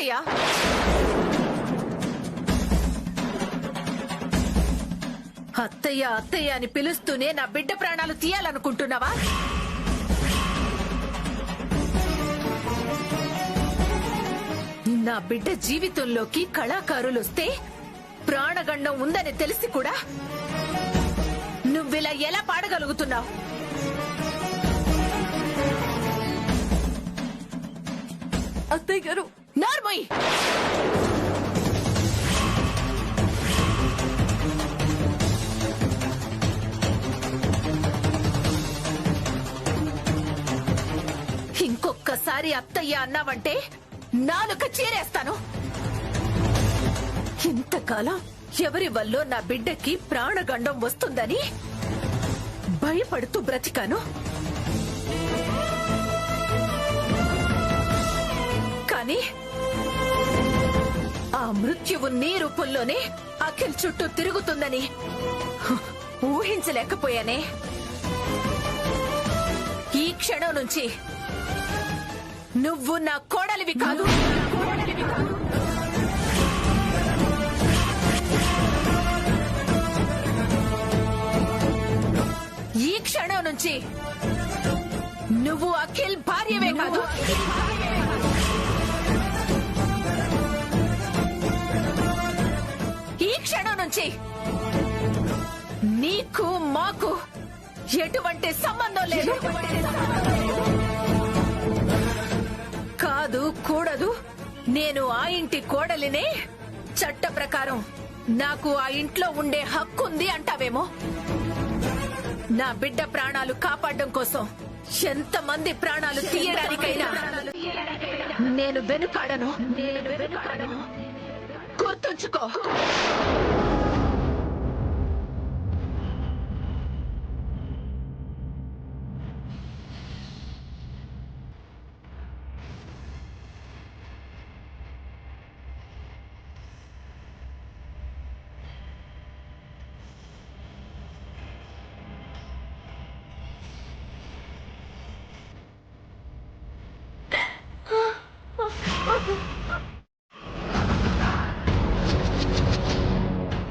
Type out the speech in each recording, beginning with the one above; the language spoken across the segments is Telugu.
అత్తయ్య. అత్తయ్య అత్తయ్య అని పిలుస్తూనే నా బిడ్డ ప్రాణాలు తీయాలనుకుంటున్నావా? నా బిడ్డ జీవితంలోకి కళాకారులొస్తే ప్రాణగండం ఉందని తెలిసి కూడా నువ్విలా ఎలా పాడగలుగుతున్నావు? అత్తయ్య గారు, నార్మయ్, ఇంకొక్కసారి అత్తయ్య అన్నావంటే నాలుక చీరేస్తాను. ఇంతకాలం ఎవరి వల్ల నా బిడ్డకి ప్రాణగండం వస్తుందని భయపడుతూ బ్రతికాను. కానీ ఆ మృత్యువు నీ రూపంలోనే అఖిల్ చుట్టూ తిరుగుతుందని ఊహించలేకపోయానే. ఈ క్షణం నుంచి నువ్వు నా కోడలివి కాదు. ఈ క్షణం నుంచి నువ్వు అఖిల్ భార్యవే కాదు. ఈ క్షణం నుంచి నీకు మాకు ఎటువంటి సంబంధం లేదు. కాదు, కూడదు. నేను ఆ ఇంటి కోడలినే. చట్ట ప్రకారం నాకు ఆ ఇంట్లో ఉండే హక్కుంది అంటావేమో. నా బిడ్డ ప్రాణాలు కాపాడడం కోసం ఎంతమంది ప్రాణాలు తీయడానికైనా నేను వెనుకాడను. గుర్తుంచుకో.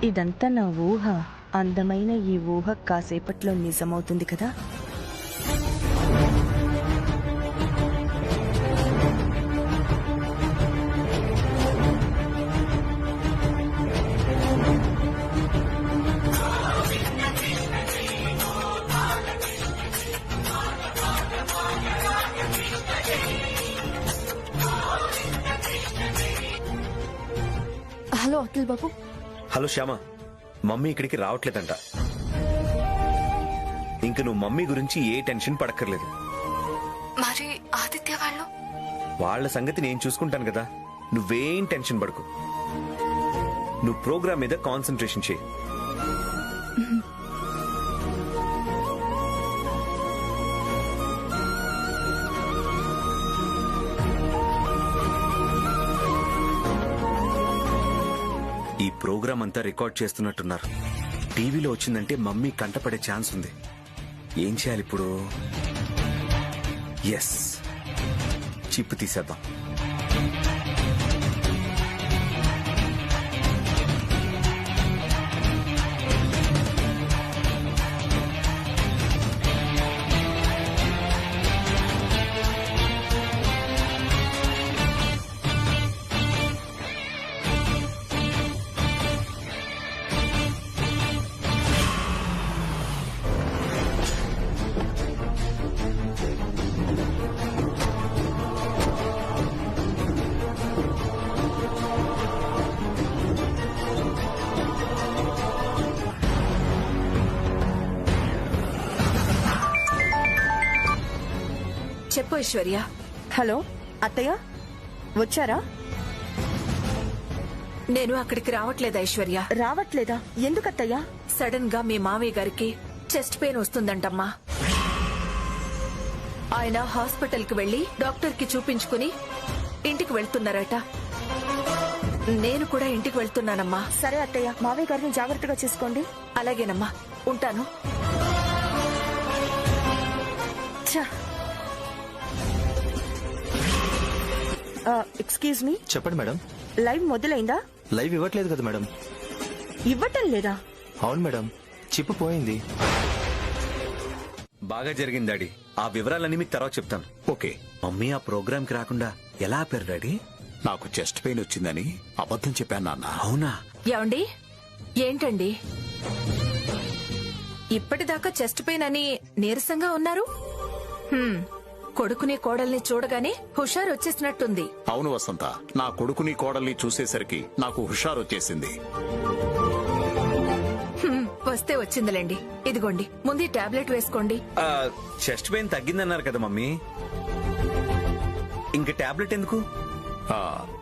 ఇదంతా నా ఊహ. అందమైన ఈ ఊహ కాసేపట్లో నిజమవుతుంది కదా. హలో అఖిల్ బాబు. హలో శ్యామ, మమ్మీ ఇక్కడికి రావట్లేదంట. ఇంక నువ్వు మమ్మీ గురించి ఏ టెన్షన్ పడక్కర్లేదు. మరి ఆదిత్య వాళ్ళు? వాళ్ళ సంగతి నేను చూసుకుంటాను కదా, నువ్వేం టెన్షన్ పడకు. నువ్వు ప్రోగ్రామ్ మీద కాన్సన్ట్రేషన్ చేయి. ఈ ప్రోగ్రామ్ అంతా రికార్డ్ చేస్తున్నట్టున్నారు. టీవీలో వచ్చిందంటే మమ్మీ కంటపడే ఛాన్స్ ఉంది. ఏం చేయాలి ఇప్పుడు? ఎస్, చిప్పు తీసేద్దాం. చెప్పు ఐశ్వర్య. హలో అత్తయ్య, వచ్చారా? నేను అక్కడికి రావట్లేదు ఐశ్వర్య. రావట్లేదా? ఎందుకత్తయ్యా? సడన్ గా మీ మామయ్య గారికి చెస్ట్ పెయిన్ వస్తుందంటమ్మా. ఆయన హాస్పిటల్ కి వెళ్లి డాక్టర్ కి చూపించుకుని ఇంటికి వెళ్తున్నారట. నేను కూడా ఇంటికి వెళ్తున్నానమ్మా. సరే అత్తయ్య, మావయ్య గారిని జాగ్రత్తగా చూసుకోండి. అలాగేనమ్మా, ఉంటాను. ఎక్స్క్యూజ్ మీ, చెప్పండి మేడం. లైవ్ మొదలైందా? లైవ్ ఇవ్వట్లేదు కదా మేడం. ఇవ్వటం లేదా? అవును మేడం, చిప్ పోయింది. బాగా జరిగింది డాడీ. ఆ వివరాలన్నీ మీకు తర్వాత చెప్తాను. ఓకే. మమ్మీ ఆ ప్రోగ్రామ్ కి రాకుండా ఎలా ఆపారు డాడీ? నాకు చెస్ట్ పెయిన్ వచ్చిందని అబద్ధం చెప్పాను నాన్న. అవునా? ఏమండి, ఏంటండి ఇప్పటిదాకా చెస్ట్ పెయిన్ అని నీరసంగా ఉన్నారు? కొడుకుని కోడల్ని చూడగానే హుషారు వచ్చేసినట్టుంది. అవును వసంత, నా కొడుకుని కోడల్ని చూసేసరికి నాకు హుషారు వచ్చేసింది. వస్తే వచ్చిందిలేండి. ఇదిగోండి, ముందు టాబ్లెట్ వేసుకోండి. చెస్ట్ పెయిన్ తగ్గిందన్నారు కదా మమ్మీ, ఇంక టాబ్లెట్ ఎందుకు?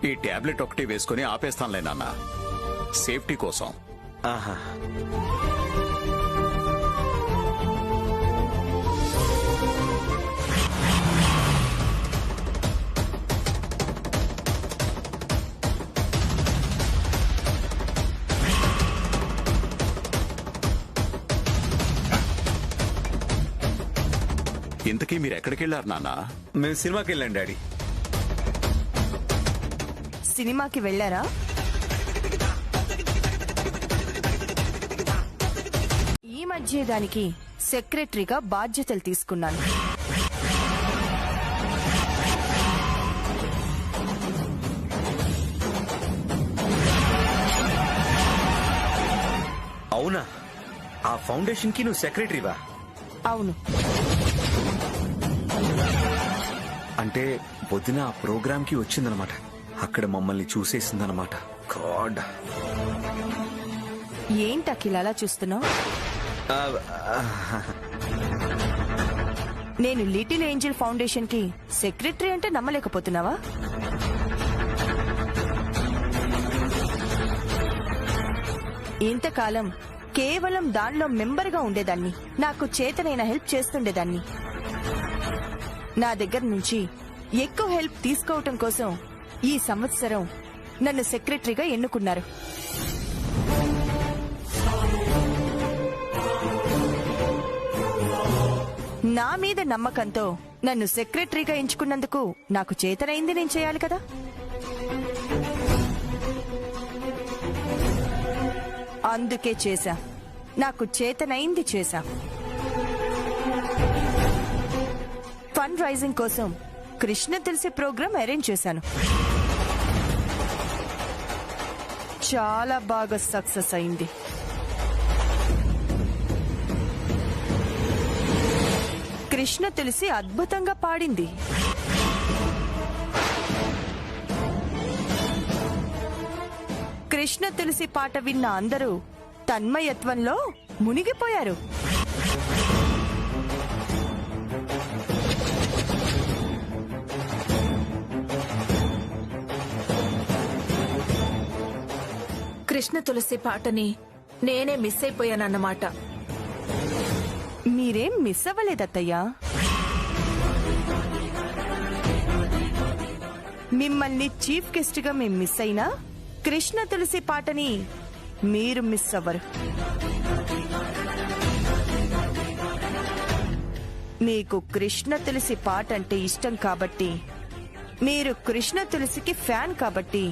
ఈ టాబ్లెట్ ఒకటి వేసుకుని ఆపేస్తానులే నాన్న, సేఫ్టీ కోసం. ఆహా. ఇంతకీ మీరు ఎక్కడికి వెళ్ళారు నాన్న? మేము సినిమాకి వెళ్ళాం డాడీ. సినిమాకి వెళ్ళారా? ఈ మధ్య దానికి సెక్రటరీగా బాధ్యతలు తీసుకున్నాను. అవునా? ఆ ఫౌండేషన్ కి నువ్వు సెక్రటరీవా? అవును. అంటే వదిన ఆ ప్రోగ్రామ్ కి వచ్చిందనమాట, అక్కడ మమ్మల్ని చూసేసిందనమాట. గాడ్. ఏంటి అఖిల్ అలా చూస్తున్నావు? నేను లిటిల్ ఏంజల్ ఫౌండేషన్ కి సెక్రటరీ అంటే నమ్మలేకపోతున్నావా? ఇంతకాలం కేవలం దానిలో మెంబర్గా ఉండేదాన్ని. నాకు చేతనైన హెల్ప్ చేస్తుండేదాన్ని. నా దగ్గర నుంచి ఎక్కువ హెల్ప్ తీసుకోవటం కోసం ఈ సంవత్సరం నన్ను సెక్రటరీగా ఎన్నుకున్నారు. నా మీద నమ్మకంతో నన్ను సెక్రటరీగా ఎంచుకున్నందుకు నాకు చేతనైంది నేను చేయాలి కదా. అందుకే చేశా. నాకు చేతనైంది చేశా. ఫండ్ రైజింగ్ కోసం కృష్ణ తెలిసే ప్రోగ్రాం అరేంజ్ చేశాను. చాలా బాగా సక్సెస్ అయింది. కృష్ణ తెలిసి అద్భుతంగా పాడింది. కృష్ణ తెలిసి పాట విన్న అందరూ తన్మయత్వంలో మునిగిపోయారు. కృష్ణ తులసి పాటని నేనే మిస్ అయిపోయానన్నమాట. మీరేం మిస్ అవ్వలేదత్తయ్యా. మిమ్మల్ని చీఫ్ గెస్ట్ గా మేం మిస్ అయినా కృష్ణ తులసి పాటని మీరు మిస్ అవ్వరు. మీకు కృష్ణ తులసి పాట అంటే ఇష్టం కాబట్టి, మీరు కృష్ణ తులసికి ఫ్యాన్ కాబట్టి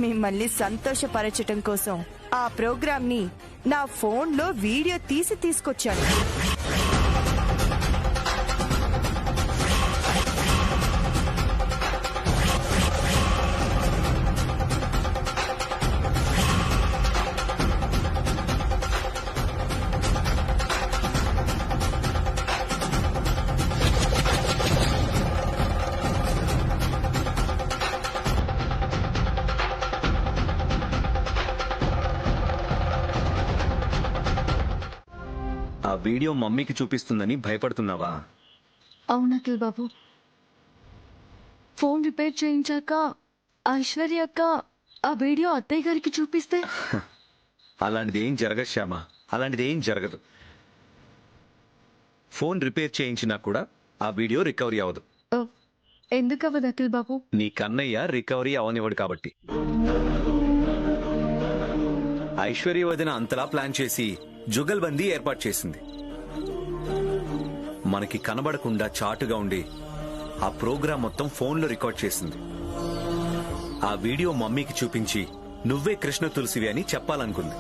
మిమ్మల్ని సంతోషపరచటం కోసం ఆ ప్రోగ్రామ్ ని నా ఫోన్లో వీడియో తీసి తీసుకొచ్చాను. ఆ వీడియో మమ్మీకి చూపిస్తుందని భయపడుతున్నావా? అవును అఖిల్ బాబు. ఫోన్ రిపేర్ చేయించాక ఐశ్వర్య అక్క ఆ వీడియో అత్తయ్య గారికి చూపిస్తే? అలాంటిది ఏం జరగదు శ్యామ, అలాంటిది ఏం జరగదు. ఫోన్ రిపేర్ చేయించినా కూడా ఆ వీడియో రికవరీ అవ్వదు. ఎందుకు అవ్వదు అఖిల్ బాబు? నీ కన్నయ్య రికవరీ అవనివ్వడు కాబట్టి. ఐశ్వర్య వదిన అంతలా ప్లాన్ చేసి జుగల్బందీ ఏర్పాటు చేసింది. మనకి కనబడకుండా చాటుగా ఉండి ఆ ప్రోగ్రాం మొత్తం ఫోన్లో రికార్డ్ చేసింది. ఆ వీడియో మమ్మీకి చూపించి నువ్వే కృష్ణ తులసివి అని చెప్పాలనుకుంది.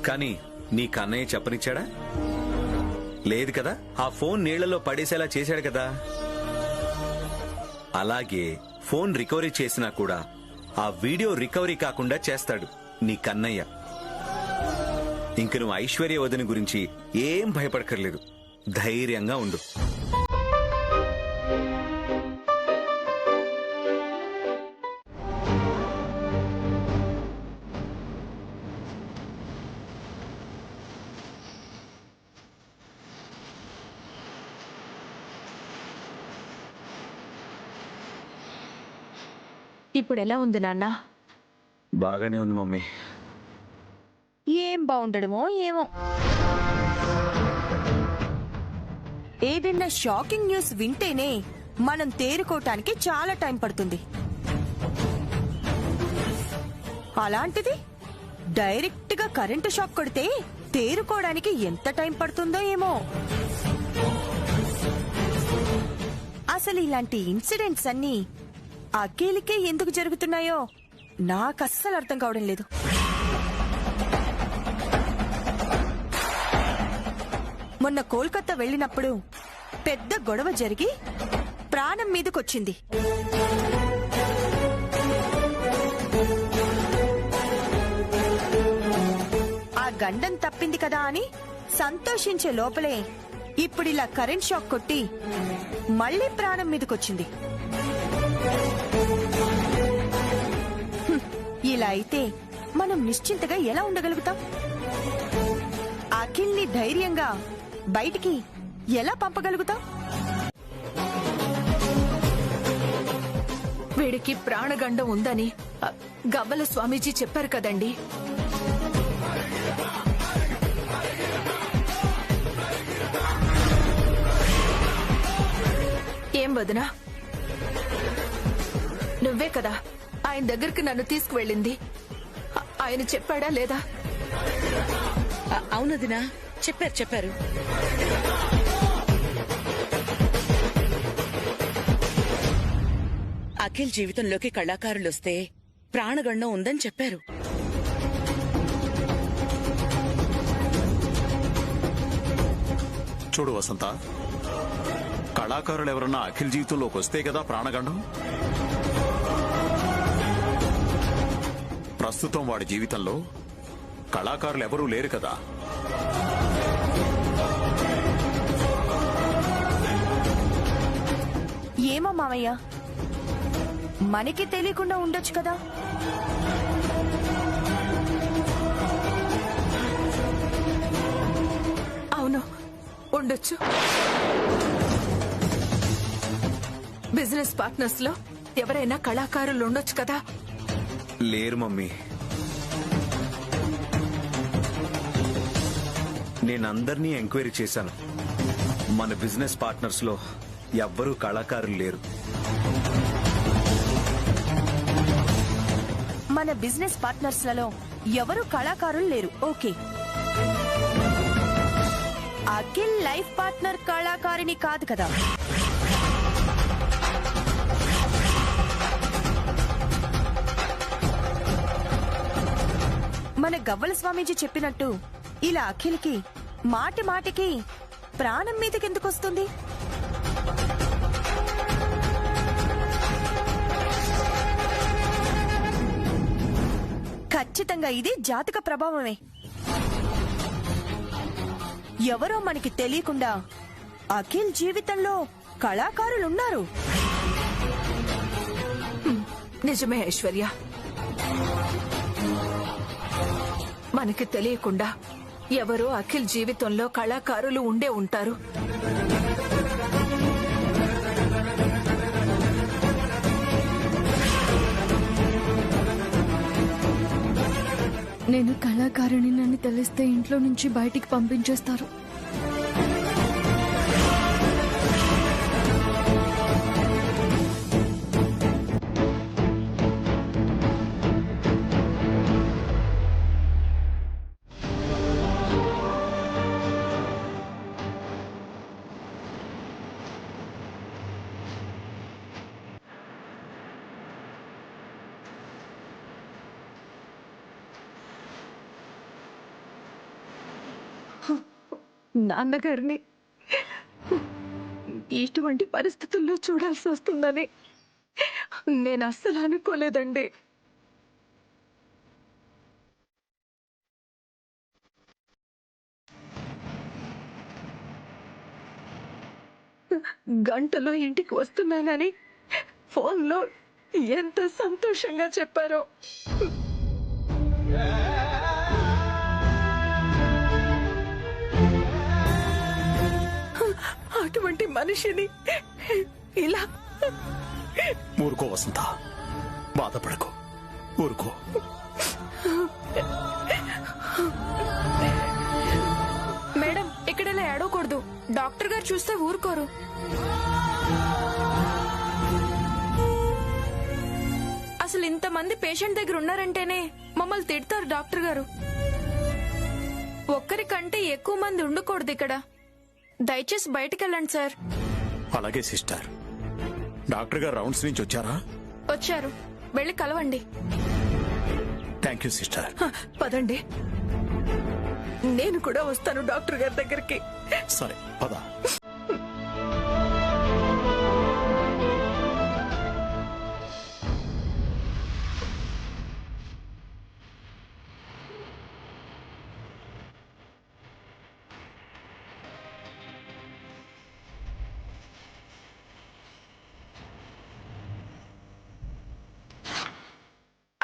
కానీ నీ కన్నయ్య చెప్పనిచ్చాడా? లేదు కదా. ఆ ఫోన్ నీళ్లలో పడేసేలా చేశాడు కదా. అలాగే ఫోన్ రికవరీ చేసినా కూడా ఆ వీడియో రికవరీ కాకుండా చేస్తాడు నీ కన్నయ్య. ఇంక నువ్వు ఐశ్వర్య వదిన గురించి ఏం భయపడక్కర్లేదు. ధైర్యంగా ఉండు. ఇప్పుడు ఎలా ఉంది నాన్న? బాగానే ఉంది మమ్మీ. ఏం బాగుండడమో ఏమో. ఏదైనా షాకింగ్ న్యూస్ వింటేనే మనం తేరుకోవటానికి చాలా టైం పడుతుంది. అలాంటిది డైరెక్ట్ గా కరెంటు షాక్ కొడితే తేరుకోవడానికి ఎంత టైం పడుతుందో ఏమో. అసలు ఇలాంటి ఇన్సిడెంట్స్ అన్నీ అఖిల్కే ఎందుకు జరుగుతున్నాయో నాకు అస్సలు అర్థం కావడం లేదు. మొన్న కోల్కతా వెళ్ళినప్పుడు పెద్ద గొడవ జరిగి ప్రాణం మీదకొచ్చింది. ఆ గండం తప్పింది కదా అని సంతోషించే లోపలే ఇప్పుడిలా కరెంట్ షాక్ కొట్టి మళ్లీ ప్రాణం మీదకొచ్చింది. ఇలా అయితే మనం నిశ్చింతగా ఎలా ఉండగలుగుతాం? అఖిల్ని ధైర్యంగా బయటికి ఎలా పంపగలుగుతాం? వీడికి ప్రాణగండం ఉందని గవ్వల స్వామీజీ చెప్పారు కదండి. ఏం వదినా, నువ్వే కదా ఆయన దగ్గరికి నన్ను తీసుకువెళ్ళింది. ఆయన చెప్పాడా లేదా? అవునదినా, చెప్పారు. అఖిల్ జీవితంలోకి కళాకారులొస్తే ప్రాణగండం ఉందని చెప్పారు. చూడు వసంత, కళాకారులు ఎవరన్నా అఖిల్ జీవితంలోకి వస్తే కదా ప్రాణగండం. ప్రస్తుతం వాడి జీవితంలో కళాకారులు ఎవరూ లేరు కదా. ఏమో మామయ్య, మనకి తెలియకుండా ఉండొచ్చు కదా. అవును, ఉండొచ్చు. బిజినెస్ పార్ట్నర్స్ లో ఎవరైనా కళాకారులు ఉండొచ్చు కదా. లేరు మమ్మీ. నేనందరినీ ఎంక్వైరీ చేశాను. మన బిజినెస్ పార్ట్నర్స్ లో ఎవ్వరూ కళాకారులు లేరు. మన బిజినెస్ పార్ట్నర్స్ లలో ఎవరు కళాకారులు లేరు. ఓకే, అఖిల్ లైఫ్ పార్ట్నర్ కళాకారిణి కాదు కదా. మన గవ్వల స్వామీజీ చెప్పినట్టు ఇలా అఖిల్కి మాటి మాటికి ప్రాణం మీదకెందుకొస్తుంది? ఖచ్చితంగా ఇది జాతక ప్రభావమే. ఎవరో మనకి తెలియకుండా అఖిల్ జీవితంలో కళాకారులున్నారు. నిజమే ఐశ్వర్య, మనకి తెలియకుండా ఎవరో అఖిల్ జీవితంలో కళాకారులు ఉండే ఉంటారు. నేను కళాకారిణి అని తెలిస్తే ఇంట్లో నుంచి బయటికి పంపించేస్తారు. నాన్నగారిని ఇటువంటి పరిస్థితుల్లో చూడాల్సి వస్తుందని నేను అస్సలు అనుకోలేదండి. గంటలో ఇంటికి వస్తున్నానని ఫోన్లో ఎంత సంతోషంగా చెప్పారో. అటువంటి మనిషిని ఇలా ఊరుకో వసంత, బాధపడకు, ఊరుకో. మేడం, ఇక్కడ ఇలా ఏడవకూడదు. డాక్టర్ గారు చూస్తే ఊరుకోరు. అసలు ఇంతమంది పేషెంట్ దగ్గర ఉన్నారంటేనే మమ్మల్ని తిడతారు డాక్టర్ గారు. ఒక్కరికంటే ఎక్కువ మంది ఉండకూడదు ఇక్కడ. దయచేసి బయటికి వెళ్ళండి సార్. అలాగే సిస్టర్. డాక్టర్ గారు రౌండ్స్ నుంచి వచ్చారా? వచ్చారు, వెళ్ళి కలవండి. Thank you sister. పదండి, నేను కూడా వస్తాను డాక్టర్ గారి దగ్గరికి. సరే పద.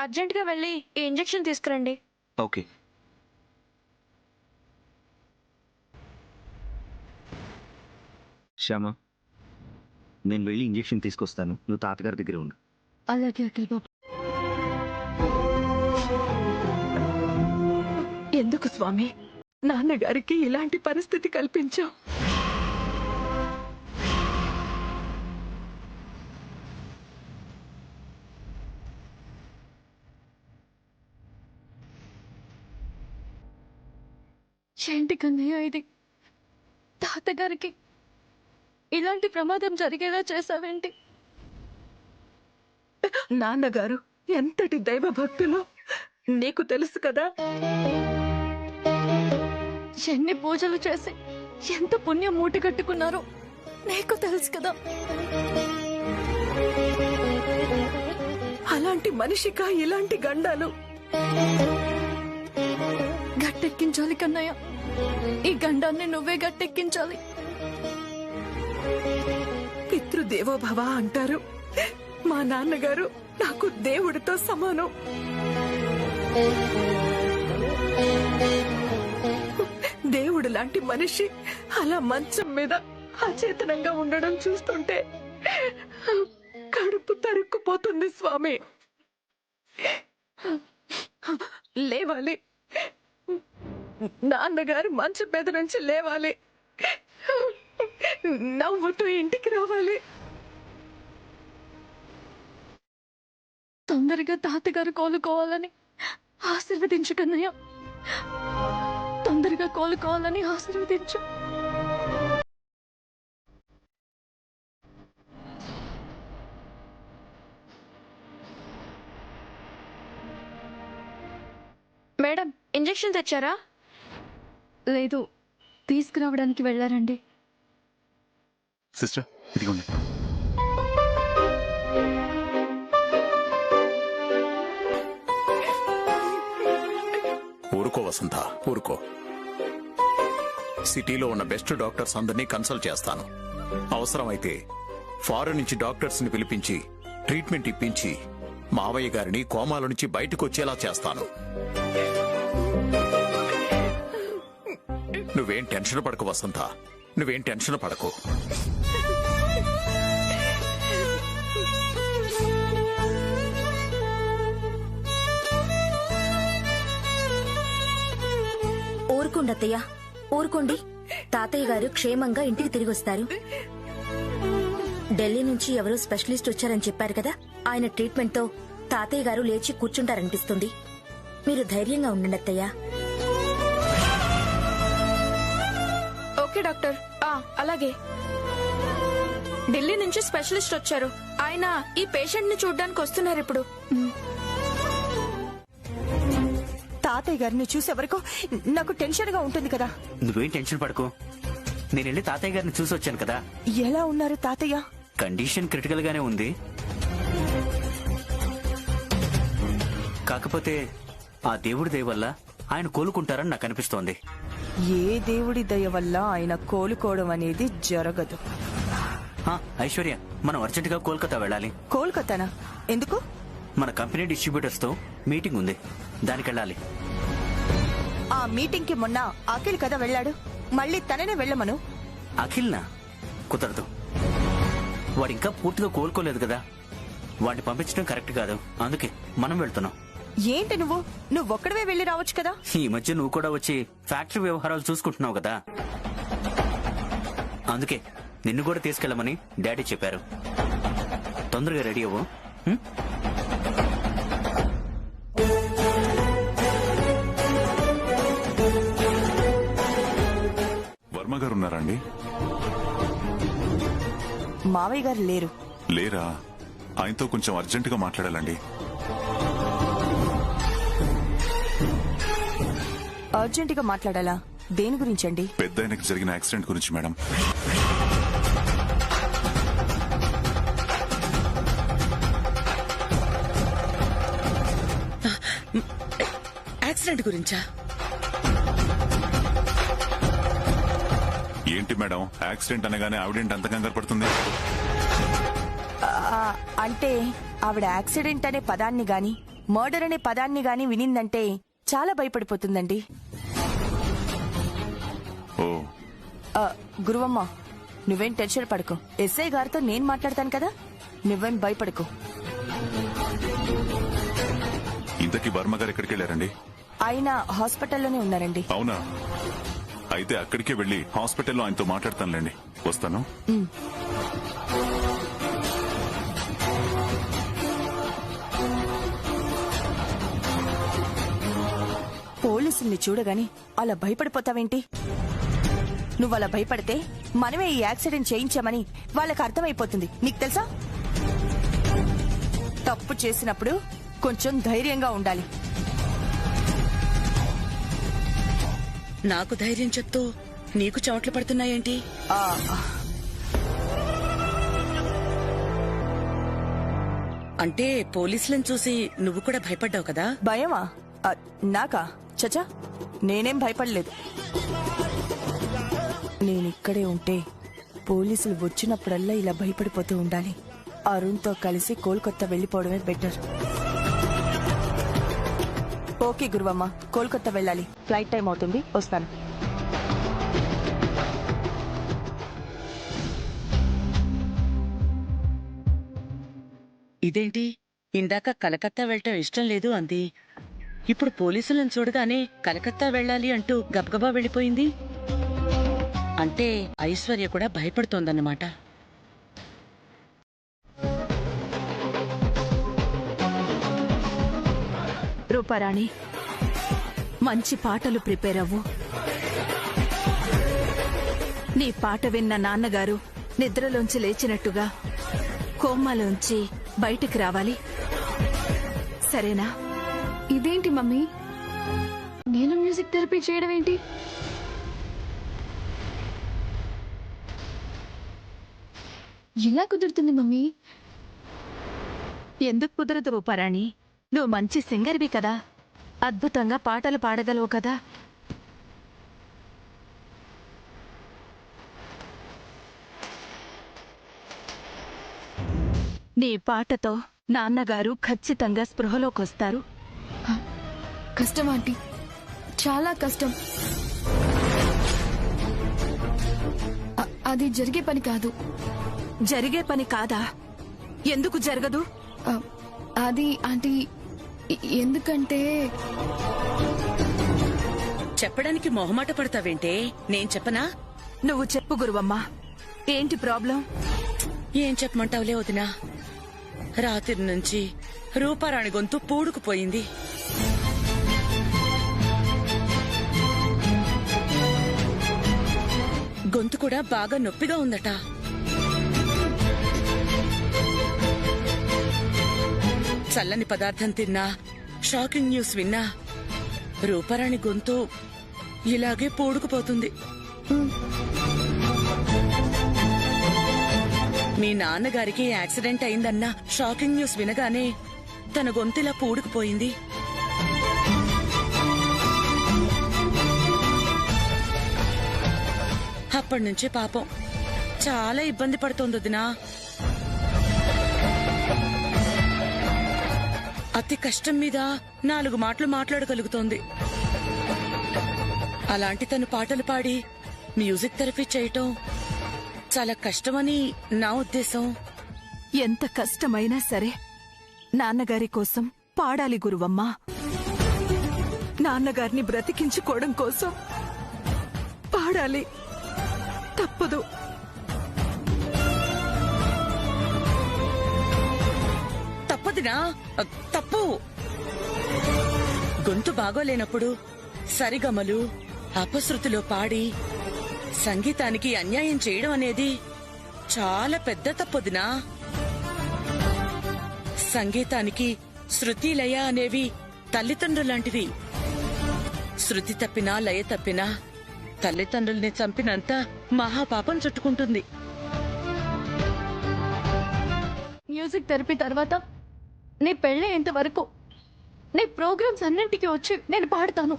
అర్జెంట్ గా వెళ్ళి ఈ ఇంజెక్షన్ తీసుకురండి. ఓకే. శ్యామ, నేను వెళ్ళి ఇంజెక్షన్ తీసుకొస్తాను, నువ్వు తాతగారి దగ్గర ఉండు. అలాగే అఖిల్ బాబు. ఎందుకు స్వామి నాన్నగారికి ఇలాంటి పరిస్థితి కల్పించావు? ఏంటి కన్నయ్య ఇది? తాతగారికి ఇలాంటి ప్రమాదం జరిగేలా చేసావేంటి? నాన్నగారు ఎంతటి దైవ భక్తులో నీకు తెలుసు కదా. ఎన్ని పూజలు చేసి ఎంత పుణ్యం మూట కట్టుకున్నారో నీకు తెలుసు కదా. అలాంటి మనిషికా ఇలాంటి గండాలు? గట్టెక్కించాలి కన్నయ్య, ఈ గండాన్ని నువ్వే గట్టెక్కించాలి. పితృదేవోభవ అంటారు. మా నాన్నగారు నాకు దేవుడితో సమానం. దేవుడు లాంటి మనిషి అలా మంచం మీద అచేతనంగా ఉండడం చూస్తుంటే కడుపు తరుక్కుపోతుంది స్వామి. లేవాలి, నాన్నగారు మంచం మీద నుంచి లేవాలి, నవ్వుతూ ఇంటికి రావాలి. తొందరగా తాతగారు కోలుకోవాలని ఆశీర్వదించు కన్నయ్య, తొందరగా కోలుకోవాలని ఆశీర్వదించు. మేడం, ఇంజెక్షన్ తెచ్చారా? లేదు, తీసుకురావడానికి వెళ్ళారండి. సిస్టర్, ఇదిగోండి. ఊరుకో వసంత, ఊరుకో. సిటీలో ఉన్న బెస్ట్ డాక్టర్స్ అందరినీ కన్సల్ట్ చేస్తాను. అవసరమైతే ఫారెన్ నుంచి డాక్టర్స్ ని పిలిపించి ట్రీట్మెంట్ ఇప్పించి మావయ్య గారిని కోమాల నుంచి బయటకు వచ్చేలా చేస్తాను. నువ్వేం టెన్షన్ పడకు వసంత, నువ్వేం టెన్షన్ పడకు. ఊరుకోండి అత్తయ్య, ఊరుకోండి. తాతయ్య గారు క్షేమంగా ఇంటికి తిరిగి వస్తారు. ఢిల్లీ నుంచి ఎవరో స్పెషలిస్ట్ వచ్చారని చెప్పారు కదా, ఆయన ట్రీట్మెంట్ తో తాతయ్య గారు లేచి కూర్చుంటారనిపిస్తుంది. మీరు ధైర్యంగా ఉండండి అత్తయ్య. Okay doctor. అలాగే. ఢిల్లీ నుంచి స్పెషలిస్ట్ వచ్చారు. ఆయన ఈ పేషెంట్ ని చూడ్డానికి వస్తున్నారు ఇప్పుడు. తాతయ్య గారిని చూసే వరకు నాకు టెన్షన్ గా ఉంటుంది కదా. నువ్వేం టెన్షన్ పడకు, నేను వెళ్ళి తాతయ్య గారిని చూసి వచ్చాను కదా. ఎలా ఉన్నారు తాతయ్య? కండిషన్ క్రిటికల్ గానే ఉంది, కాకపోతే ఆ దేవుడి దయ వల్ల ఆయన కోలుకుంటారని నాకు అనిపిస్తోంది. ఏ దేవుడి దయ వల్ల ఆయన కోలుకోవడం అనేది జరగదు. ఐశ్వర్య, మనం అర్జెంట్ గా కోల్కతా వెళ్ళాలి. కోల్కతానా? ఎందుకు? మన కంపెనీ డిస్ట్రిబ్యూటర్స్ తో మీటింగ్ ఉంది, దానికి వెళ్ళాలి. ఆ మీటింగ్ కి మొన్న అఖిల్ కదా వెళ్ళాడు, మళ్ళీ తననే వెళ్ళమను. అఖిల్నా? కుదరదు, వాడు ఇంకా పూర్తిగా కోలుకోలేదు కదా, వాడిని పంపించడం కరెక్ట్ కాదు. అందుకే మనం వెళ్తున్నాం. ఏంటి నువ్వొక్కడవే వెళ్ళి రావచ్చు కదా. ఈ మధ్య నువ్వు కూడా వచ్చి ఫ్యాక్టరీ వ్యవహారాలు చూసుకుంటున్నావు కదా, అందుకే నిన్ను కూడా తీసుకెళ్లమని డాడీ చెప్పారు. తొందరగా రెడీ అవ్వు. వర్మ గారు ఉన్నారా అండి? మావయ్య గారు లేరు. లేరా? ఆయనతో కొంచెం అర్జెంటుగా మాట్లాడాలండి. అర్జెంటుగా మాట్లాడాలా? దేని గురించండి? పెద్ద ఆయనకి జరిగిన యాక్సిడెంట్ గురించి మేడం. యాక్సిడెంట్ గురించా? ఏంటి మేడం, యాక్సిడెంట్ అనగానే ఆవిడేంటి అంత కంగారు పడుతుంది? అంటే ఆవిడ యాక్సిడెంట్ అనే పదాన్ని గాని మర్డర్ అనే పదాన్ని గాని వినిందంటే చాలా భయపడిపోతుందండి. ఓ గురువమ్మ, నువ్వేం టెన్షన్ పడుకో. ఎస్ఐ గారితో నేను మాట్లాడతాను కదా, నువ్వేం భయపడుకో. ఇంతకీ వర్మ గారు ఎక్కడికి వెళ్ళారండి? ఆయన హాస్పిటల్లోనే ఉన్నారండి. అవునా? అయితే అక్కడికే వెళ్లి హాస్పిటల్లో ఆయనతో మాట్లాడతానులేండి. వస్తాను. పోలీసుల్ని చూడగాని అలా భయపడిపోతావేంటి? నువ్వలా భయపడితే మనమే ఈ యాక్సిడెంట్ చేయించామని వాళ్ళకి అర్థమైపోతుంది. నీకు తెలుసా? తప్పు చేసినప్పుడు కొంచెం ధైర్యంగా ఉండాలి. నాకు ధైర్యం చెప్తూ నీకు చెమట్లు పడుతున్నాయేంటి? అంటే పోలీసులను చూసి నువ్వు కూడా భయపడ్డావు కదా? భయమా? నాకా? చచా, నేనేం భయపడలేదు. నేనిక్కడే ఉంటే పోలీసులు వచ్చినప్పుడల్లా ఇలా భయపడిపోతూ ఉండాలి. అరుణ్తో కలిసి కోల్కతా వెళ్లిపోవడమే బెటర్. ఓకే గురువమ్మ, కోల్కతా వెళ్ళాలి. ఫ్లైట్ టైం అవుతుంది, వస్తాను. ఇదేంటి, ఇందాక కలకత్తా వెళ్ళటం ఇష్టం లేదు అంది, ఇప్పుడు పోలీసులను చూడగానే కలకత్తా వెళ్ళాలి అంటూ గబగబా వెళ్ళిపోయింది. అంటే ఐశ్వర్య కూడా భయపడుతోందన్నమాట. రూపారాణి, మంచి పాటలు ప్రిపేర్ అవ్వు. నీ పాట విన్న నాన్నగారు నిద్రలోంచి లేచినట్టుగా కోమాలోంచి బయటికి రావాలి, సరేనా? ఇదేంటి మమ్మీ, నేను మ్యూజిక్ థెరపీ చేయడం ఏంటి? ఎలా కుదురుతుంది మమ్మీ? ఎందుకు కుదరదు రూపారాణి? నువ్వు మంచి సింగర్వి కదా, అద్భుతంగా పాటలు పాడగలవు కదా. నీ పాటతో నాన్నగారు ఖచ్చితంగా స్పృహలోకొస్తారు. కష్టం ఆంటీ, చాలా కష్టం. అది జరిగే పని కాదు. జరిగే పని కాదా? ఎందుకు జరగదు? అది ఆంటీ, ఎందుకంటే చెప్పడానికి మొహమాట పడతావేంటే? నేను చెప్పనా? నువ్వు చెప్పు గురువమ్మా, ఏంటి ప్రాబ్లం? ఏం చెప్పమంటావులే వదినా, రాత్రి నుంచి రూపారాణి గొంతు పూడుకుపోయింది. గొంతు కూడా బాగా నొప్పిగా ఉందట. చల్లని పదార్థం తిన్నా, షాకింగ్ న్యూస్ విన్నా రూపారాణి గొంతు ఇలాగే పూడుకుపోతుంది. మీ నాన్నగారికి యాక్సిడెంట్ అయిందన్న షాకింగ్ న్యూస్ వినగానే తన గొంతు ఇలా పూడుకుపోయింది. అప్పటినుంచి పాపం చాలా ఇబ్బంది పడుతోంది వదినా. అతి కష్టం మీద 4 మాటలు మాట్లాడగలుగుతోంది. అలాంటి తను పాటలు పాడి మ్యూజిక్ థెరపీ చేయటం చాలా కష్టమని నా ఉద్దేశం. ఎంత కష్టమైనా సరే నాన్నగారి కోసం పాడాలి గురువమ్మ. నాన్నగారిని బ్రతికించుకోవడం కోసం పాడాలి, తప్పదు. తప్పదునా? తప్పు. గొంతు బాగోలేనప్పుడు సరిగమలు అపశృతిలో పాడి సంగీతానికి అన్యాయం చేయడం అనేది చాలా పెద్ద తప్పదునా. సంగీతానికి శృతి లయ అనేవి తల్లిదండ్రులాంటివి. శృతి తప్పినా లయ తప్పినా తల్లిదండ్రుల్ని చంపినంత మహాపాపం చుట్టుకుంటుంది. మ్యూజిక్ థెరపీ తర్వాత నీ పెళ్ళయ్యేంత వరకు నీ ప్రోగ్రామ్స్ అన్నింటికి వచ్చి నేను పాడతాను.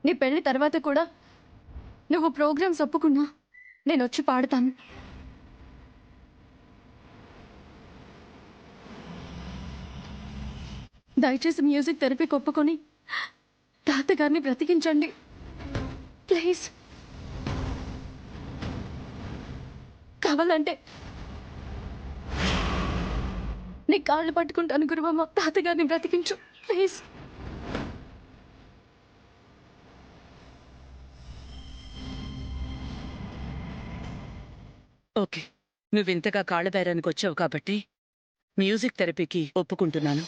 నీ పెళ్లి తర్వాత కూడా నువ్వు ప్రోగ్రామ్స్ ఒప్పుకున్నా నేను వచ్చి పాడతాను. దయచేసి మ్యూజిక్ థెరపీకి ఒప్పుకొని తాతగారిని బ్రతికించండి ప్లీజ్. కావాలంటే నీ కాళ్ళు పట్టుకుంటాను గురువమ్మ. తాతగారిని బ్రతికించు ప్లీజ్. ఓకే, నువ్వింతగా కాళ్ళ బేరానికి వచ్చావు కాబట్టి మ్యూజిక్ థెరపీకి ఒప్పుకుంటున్నాను.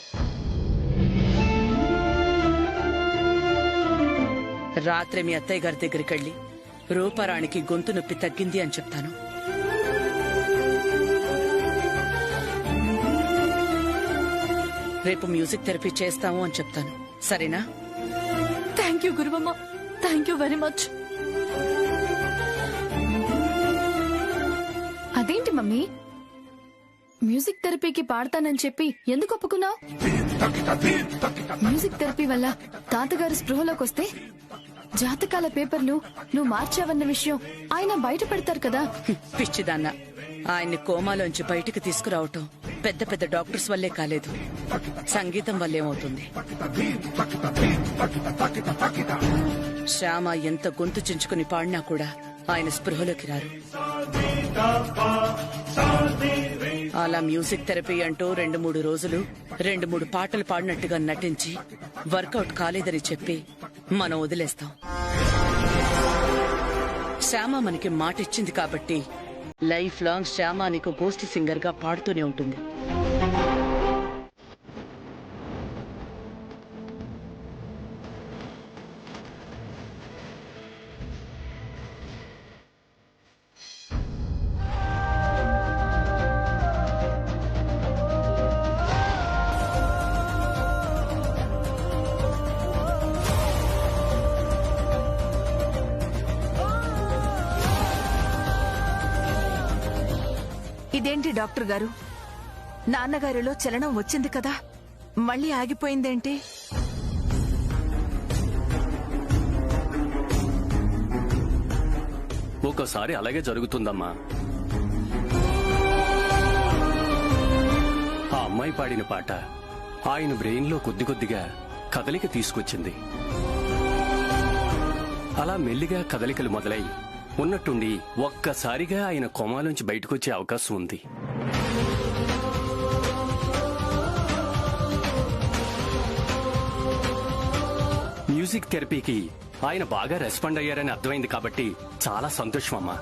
రాత్రి మీ అత్తయ్య గారి దగ్గరికి వెళ్ళి రూపారాణికి గొంతు నొప్పి తగ్గింది అని చెప్తాను. రేపు మ్యూజిక్ థెరపీ చేస్తాము అని చెప్తాను. సరేనా? Thank you Guruvamma, thank you very much. అదేంటి మమ్మీ, మ్యూజిక్ థెరపీకి పాడతానని చెప్పి ఎందుకు ఒప్పుకున్నావు? మ్యూజిక్ థెరపీ వల్ల తాతగారు స్పృహలోకి వస్తే జాతకాల పేపర్లు నువ్వు మార్చావన్న విషయం ఆయన బయట పెడతారు కదా. పిచ్చిదాన్న, ఆయన్ని కోమాలోంచి బయటికి తీసుకురావటం పెద్ద పెద్ద డాక్టర్స్ వల్లే కాలేదు, సంగీతం వల్లేమవుతుంది. శ్యామ ఎంత గొంతు చించుకుని పాడినా కూడా ఆయన స్పృహలోకి రారు. అలా మ్యూజిక్ థెరపీ అంటూ 2-3 రోజులు 2-3 పాటలు పాడినట్టుగా నటించి వర్కౌట్ కాలేదని చెప్పి మనం వదిలేస్తాం. శ్యామ మనకి మాట ఇచ్చింది కాబట్టి లైఫ్ లాంగ్ శ్యామ నీకు గోస్ట్ సింగర్ గా పాడుతూనే ఉంటుంది. ఇదేంటి డాక్టర్ గారు, నాన్నగారిలో చలనం వచ్చింది కదా, మళ్ళీ ఆగిపోయిందేంటి? ఒక్కోసారి అలాగే జరుగుతుందమ్మా. ఆ అమ్మాయి పాడిన పాట ఆయన బ్రెయిన్ లో కొద్ది కొద్దిగా కదలిక తీసుకొచ్చింది. అలా మెల్లిగా కదలికలు మొదలై ఉన్నట్టుండి ఒక్కసారిగా ఆయన కోమాలోంచి బయటకొచ్చే అవకాశం ఉంది. మ్యూజిక్ థెరపీకి ఆయన బాగా రెస్పాండ్ అయ్యారని అర్థమైంది కాబట్టి చాలా సంతోషం అమ్మా.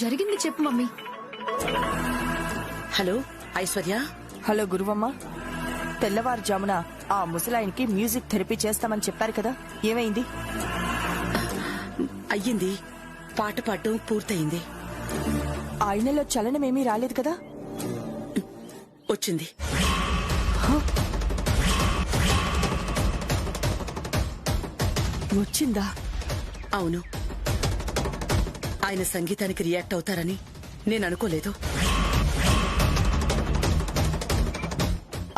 జరిగింది చెప్పు mummy. Hello Aishwarya. Hello Guruvamma, తెల్లవారుజామున ఆ ముసలాయనికి మ్యూజిక్ థెరపీ చేస్తామని చెప్పారు కదా, ఏమైంది? అయ్యింది, పాట పాడటం పూర్తయింది. ఆయనలో చలనమేమీ రాలేదు కదా? వచ్చింది. వచ్చిందా? అవును. ఆయన సంగీతానికి రియాక్ట్ అవుతారని నేను అనుకోలేదు.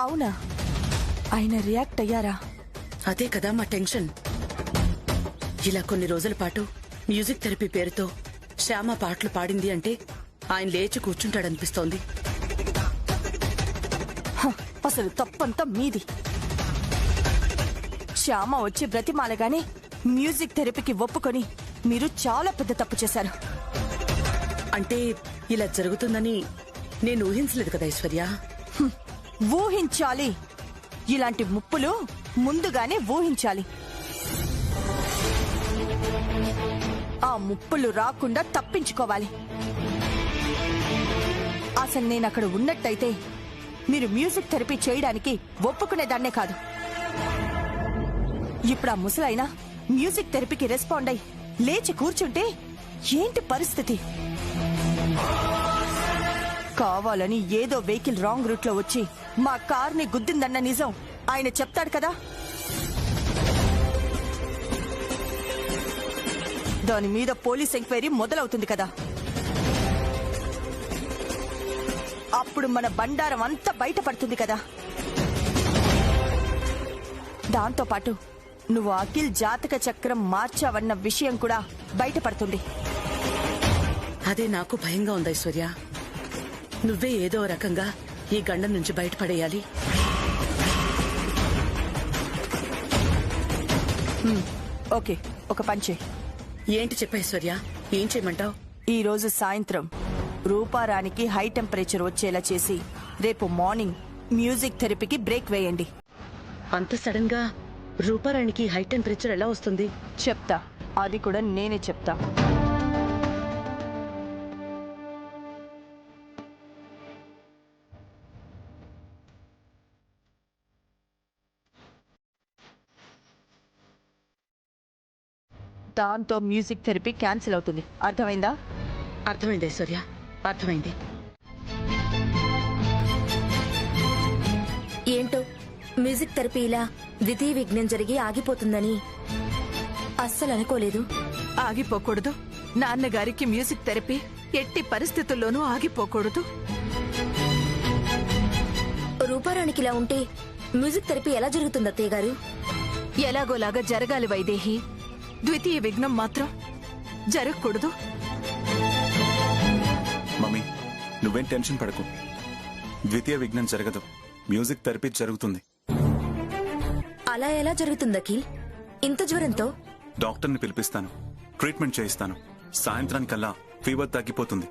అవునా? ఆయన రియాక్ట్ అయ్యారా? అదే కదా మా టెన్షన్. ఇలా కొన్ని రోజుల పాటు మ్యూజిక్ థెరపీ పేరుతో శ్యామ పాటలు పాడింది అంటే ఆయన లేచి కూర్చుంటాడనిపిస్తోంది. అసలు తప్పంతా మీది. శ్యామ వచ్చి బ్రతిమాలగానే మ్యూజిక్ థెరపీకి ఒప్పుకొని మీరు చాలా పెద్ద తప్పు చేశారు. అంటే ఇలా జరుగుతుందని నేను ఊహించలేదు కదా ఐశ్వర్య. ఊహించాలి. ఇలాంటి ముప్పులు ముందుగానే ఊహించాలి. ఆ ముప్పులు రాకుండా తప్పించుకోవాలి. అసలు నేను అక్కడ ఉన్నట్టయితే మీరు మ్యూజిక్ థెరపీ చేయడానికి ఒప్పుకునేదాన్నే కాదు. ఇప్పుడు ఆ ముసలైనా మ్యూజిక్ థెరపీకి రెస్పాండ్ అయి లేచి కూర్చుంటే ఏంటి పరిస్థితి? కావాలని ఏదో వెహికల్ రాంగ్ రూట్ లో వచ్చి మా కార్ని గుద్దిందన్న నిజం ఆయన చెప్తాడు కదా. దాని మీద పోలీస్ ఎంక్వైరీ మొదలవుతుంది కదా. అప్పుడు మన బండారం అంతా బయటపడుతుంది కదా. దాంతో పాటు నువ్వు అఖిల్ జాతక చక్రం మార్చావన్న విషయం కూడా బయటపడుతుంది. అదే నాకు భయంగా ఉంది ఐశ్వర్య. నువ్వే ఏదో రకంగా ఈ గండం నుంచి బయటపడేయాలి. ఓకే, ఒక పని చేయి. ఏంటి చెప్ప ఐశ్వర్య? ఏం చేయమంటావు? ఈ రోజు సాయంత్రం రూపారానికి హై టెంపరేచర్ వచ్చేలా చేసి రేపు మార్నింగ్ మ్యూజిక్ థెరపీకి బ్రేక్ వేయండి. అంత సడన్ గా రూపారానికి హై టెంపరేచర్ ఎలా వస్తుంది? చెప్తా, అది కూడా నేనే చెప్తా. దాంతో మ్యూజిక్ థెరపీ క్యాన్సిల్ అవుతుంది. అర్థమైందా? అర్థమైంది ఐశ్వర్య, అర్థమైంది. ఏంటో మ్యూజిక్ థెరపీ ఇలా ద్వితీయ విఘ్నం జరిగి ఆగిపోతుందని అస్సలు అనుకోలేదు. ఆగిపోకూడదు. నాన్నగారికి మ్యూజిక్ థెరపీ ఎట్టి పరిస్థితుల్లోనూ ఆగిపోకూడదు. రూపారానికి ఇలా ఉంటే మ్యూజిక్ థెరపీ ఎలా జరుగుతుంది అత్తయ్య గారు? ఎలాగోలాగా జరగాలి వైదేహి. ద్వితీయ విఘ్నం మాత్రం జరగకూడదు. మమ్మీ, నువ్వేం టెన్షన్ పడకు. ద్వితీయ విఘ్నం జరగదు, మ్యూజిక్ థెరపీ జరుగుతుంది. అలా ఎలా జరుగుతుంది అఖిల్? ఇంత జ్వరంతో? డాక్టర్ని పిలిపిస్తాను, ట్రీట్మెంట్ చేయిస్తాను. సాయంత్రానికల్లా ఫీవర్ తగ్గిపోతుంది.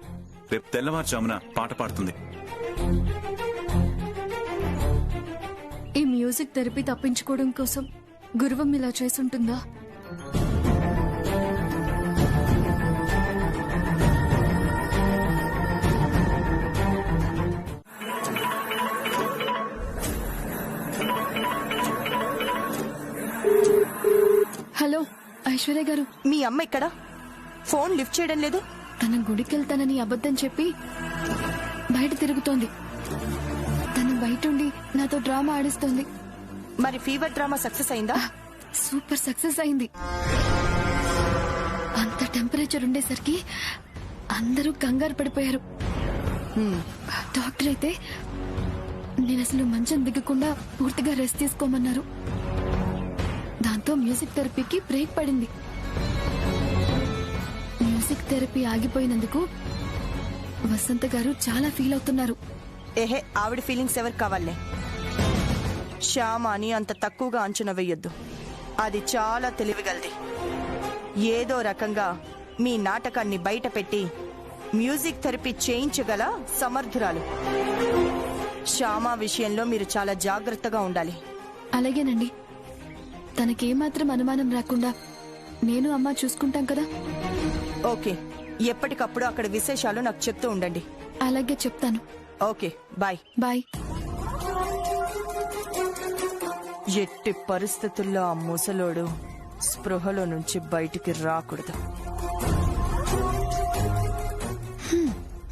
రేపు తెల్లవారుజామున పాట పాడుతుంది. ఈ మ్యూజిక్ థెరపీ తప్పించుకోవడం కోసం గురువం ఇలా చేసుంటుందా? హలో ఐశ్వర్య గారు, మీ అమ్మ ఇక్కడ ఫోన్ లిఫ్ట్ చేయడం లేదు. తన గుడికెళ్తానని అబద్ధం చెప్పి బయట తిరుగుతోంది. తను బయటుండి నాతో డ్రామా ఆడిస్తోంది. మరి ఫీవర్ డ్రామా సక్సెస్ అయిందా? సూపర్ సక్సెస్ అయింది. అంత టెంపరేచర్ ఉండేసరికి అందరూ కంగారు పడిపోయారు. డాక్టర్ అయితే నేను అసలు మంచం దిగకుండా పూర్తిగా రెస్ట్ తీసుకోమన్నారు. దాంతో మ్యూజిక్ థెరపీకి బ్రేక్ పడింది. మ్యూజిక్ థెరపీ ఆగిపోయినందుకు వసంత గారు చాలా ఫీల్ అవుతున్నారు. ఏహే, ఆవిడ ఫీలింగ్స్ ఎవరికి కావాలే? శ్యామాని అంత తక్కువగా అంచనా వేయొద్దు. అది చాలా తెలివిగలది. ఏదో రకంగా మీ నాటకాన్ని బయట పెట్టి మ్యూజిక్ థెరపీ చేయించగల సమర్థురాలు. శ్యామ విషయంలో మీరు చాలా జాగ్రత్తగా ఉండాలి. అలాగేనండి. తనకేమాత్రం అనుమానం రాకుండా నేను అమ్మ చూసుకుంటాం కదా. ఓకే, ఎప్పటికప్పుడు అక్కడ విశేషాలు నాకు చెప్తూ ఉండండి. అలాగే చెప్తాను. Okay, bye. బాయ్. ఎట్టి పరిస్థితుల్లో ఆ ముసలోడు స్పృహలో నుంచి బయటికి రాకూడదు.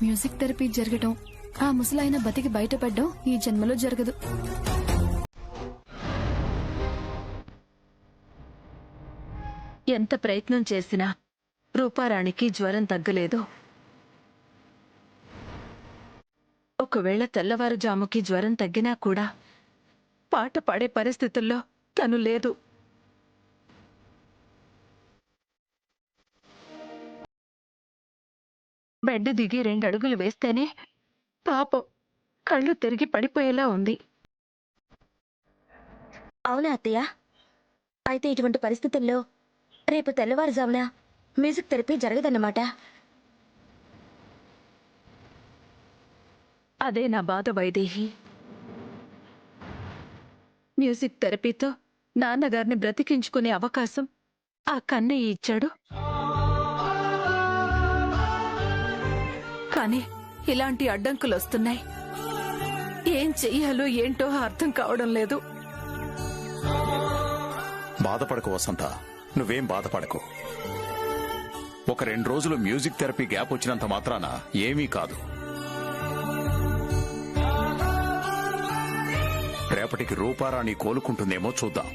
మ్యూజిక్ థెరపీ జరగటం, ఆ ముసలాయన బతికి బయటపడ్డం ఈ జన్మలో జరగదు. ఎంత ప్రయత్నం చేసినా రూపారాణికి జ్వరం తగ్గలేదు. ఒకవేళ తెల్లవారుజాముకి జ్వరం తగ్గినా కూడా పాట పాడే పరిస్థితుల్లో తను లేదు. బెడ్ దిగి 2 అడుగులు వేస్తేనే పాపం కళ్ళు తిరిగి పడిపోయేలా ఉంది. అవునా అత్తయ్య? అయితే ఇటువంటి పరిస్థితుల్లో రేపు తెల్లవారుజామున మ్యూజిక్ థెరపీ జరగదన్నమాట. అదే నా బాధ వైదేహి. మ్యూజిక్ థెరపీతో నాన్నగారిని బ్రతికించుకునే అవకాశం ఆ కన్నయ్య ఇచ్చాడు. కానీ ఇలాంటి అడ్డంకులు వస్తున్నాయి. ఏం చెయ్యాలో ఏంటో అర్థం కావడం లేదు. బాధపడకు వసంత, నువ్వేం బాధపడకు. ఒక 2 రోజులు మ్యూజిక్ థెరపీ గ్యాప్ వచ్చినంత మాత్రాన ఏమీ కాదు. రేపటికి రూపారాణి కోలుకుంటుందేమో చూద్దాం.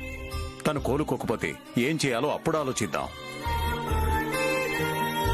తను కోలుకోకపోతే ఏం చేయాలో అప్పుడు ఆలోచిద్దాం.